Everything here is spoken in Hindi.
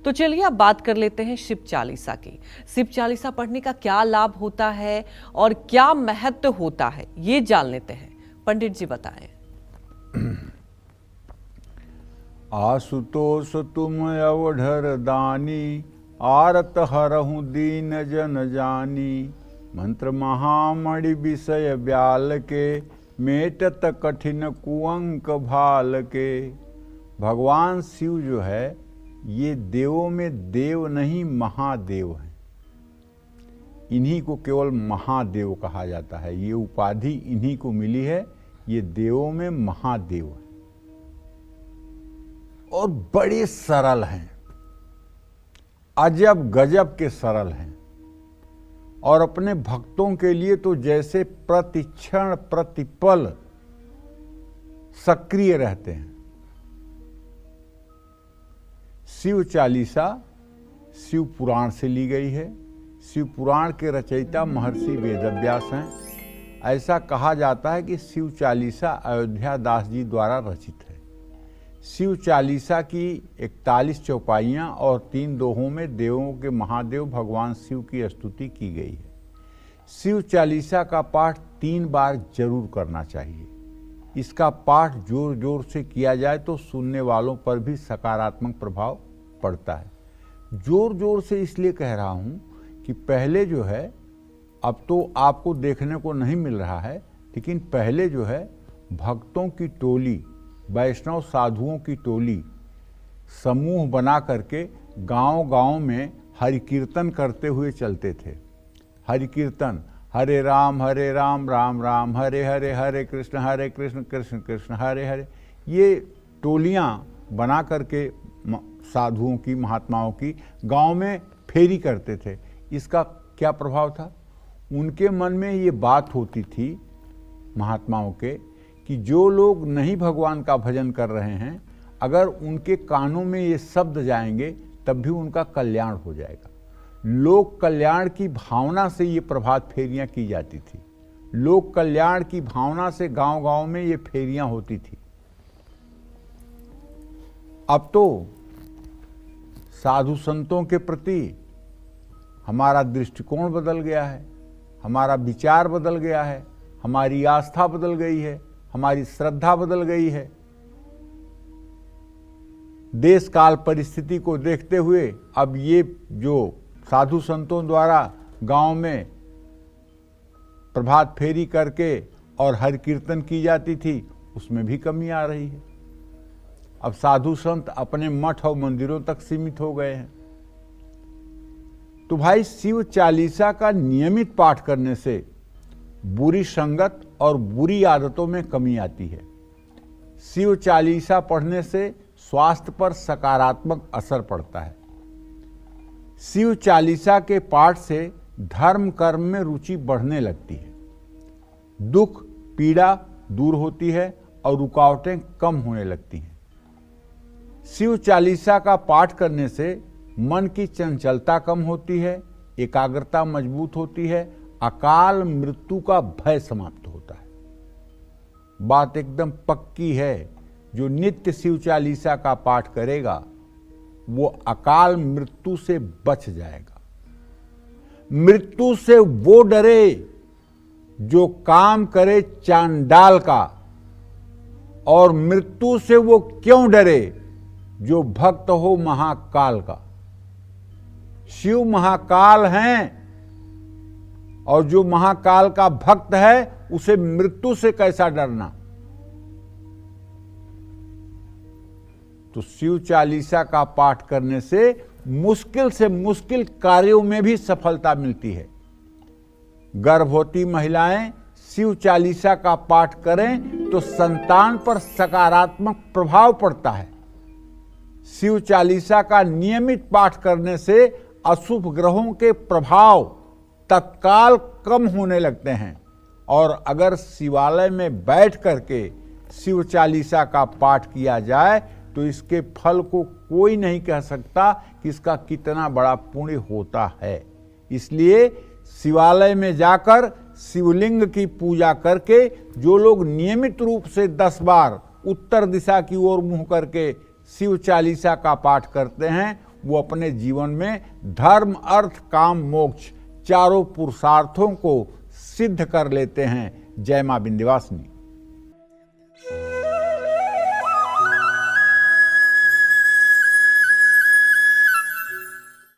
तो चलिए अब बात कर लेते हैं शिव चालीसा की। शिव चालीसा पढ़ने का क्या लाभ होता है और क्या महत्व होता है, ये जान लेते हैं। पंडित जी बताएं। आशुतोष तुम अवढर दानी, आरत हरहु दीन जन जानी। मंत्र महामणि विषय ब्याल के, मेटत कठिन कुअंक भाल के। भगवान शिव जो है ये देवों में देव नहीं महादेव हैं। इन्हीं को केवल महादेव कहा जाता है। ये उपाधि इन्हीं को मिली है। ये देवों में महादेव है और बड़े सरल हैं, अजब गजब के सरल हैं। और अपने भक्तों के लिए तो जैसे प्रतिक्षण प्रतिपल सक्रिय रहते हैं। शिव चालीसा शिव पुराण से ली गई है। शिव पुराण के रचयिता महर्षि वेदव्यास हैं। ऐसा कहा जाता है कि शिव चालीसा अयोध्या दास जी द्वारा रचित है। शिव चालीसा की 41 चौपाइयाँ और 3 दोहों में देवों के महादेव भगवान शिव की स्तुति की गई है। शिव चालीसा का पाठ 3 बार जरूर करना चाहिए। इसका पाठ जोर जोर से किया जाए तो सुनने वालों पर भी सकारात्मक प्रभाव पड़ता है। जोर जोर से इसलिए कह रहा हूँ कि पहले जो है, अब तो आपको देखने को नहीं मिल रहा है, लेकिन पहले जो है भक्तों की टोली, वैष्णव साधुओं की टोली समूह बना करके गांव-गांव में हरि कीर्तन करते हुए चलते थे। हरि कीर्तन, हरे राम राम राम हरे हरे, हरे कृष्ण कृष्ण कृष्ण हरे हरे। ये टोलियां बना करके साधुओं की, महात्माओं की गांव में फेरी करते थे। इसका क्या प्रभाव था? उनके मन में ये बात होती थी महात्माओं के कि जो लोग नहीं भगवान का भजन कर रहे हैं, अगर उनके कानों में ये शब्द जाएंगे तब भी उनका कल्याण हो जाएगा। लोक कल्याण की भावना से ये प्रभात फेरियां की जाती थी। लोक कल्याण की भावना से गांव-गांव में ये फेरियां होती थी। अब तो साधु संतों के प्रति हमारा दृष्टिकोण बदल गया है, हमारा विचार बदल गया है, हमारी आस्था बदल गई है, हमारी श्रद्धा बदल गई है। देश काल परिस्थिति को देखते हुए अब ये जो साधु संतों द्वारा गांव में प्रभात फेरी करके और हरि कीर्तन की जाती थी, उसमें भी कमी आ रही है। अब साधु संत अपने मठ और मंदिरों तक सीमित हो गए हैं। तो भाई शिव चालीसा का नियमित पाठ करने से बुरी संगत और बुरी आदतों में कमी आती है। शिव चालीसा पढ़ने से स्वास्थ्य पर सकारात्मक असर पड़ता है। शिव चालीसा के पाठ से धर्म कर्म में रुचि बढ़ने लगती है। दुख पीड़ा दूर होती है और रुकावटें कम होने लगती हैं। शिव चालीसा का पाठ करने से मन की चंचलता कम होती है, एकाग्रता मजबूत होती है, अकाल मृत्यु का भय समाप्त होता है। बात एकदम पक्की है, जो नित्य शिव चालीसा का पाठ करेगा वो अकाल मृत्यु से बच जाएगा। मृत्यु से वो डरे जो काम करे चांडाल का, और मृत्यु से वो क्यों डरे जो भक्त हो महाकाल का। शिव महाकाल हैं और जो महाकाल का भक्त है उसे मृत्यु से कैसा डरना। तो शिव चालीसा का पाठ करने से मुश्किल कार्यों में भी सफलता मिलती है। गर्भवती महिलाएं शिव चालीसा का पाठ करें तो संतान पर सकारात्मक प्रभाव पड़ता है। शिव चालीसा का नियमित पाठ करने से अशुभ ग्रहों के प्रभाव तत्काल कम होने लगते हैं। और अगर शिवालय में बैठ करके शिव चालीसा का पाठ किया जाए तो इसके फल को कोई नहीं कह सकता कि इसका कितना बड़ा पुण्य होता है। इसलिए शिवालय में जाकर शिवलिंग की पूजा करके जो लोग नियमित रूप से 10 बार उत्तर दिशा की ओर मुंह करके शिव चालीसा का पाठ करते हैं, वो अपने जीवन में धर्म, अर्थ, काम, मोक्ष चारों पुरुषार्थों को सिद्ध कर लेते हैं। जय मां विंध्यवासिनी।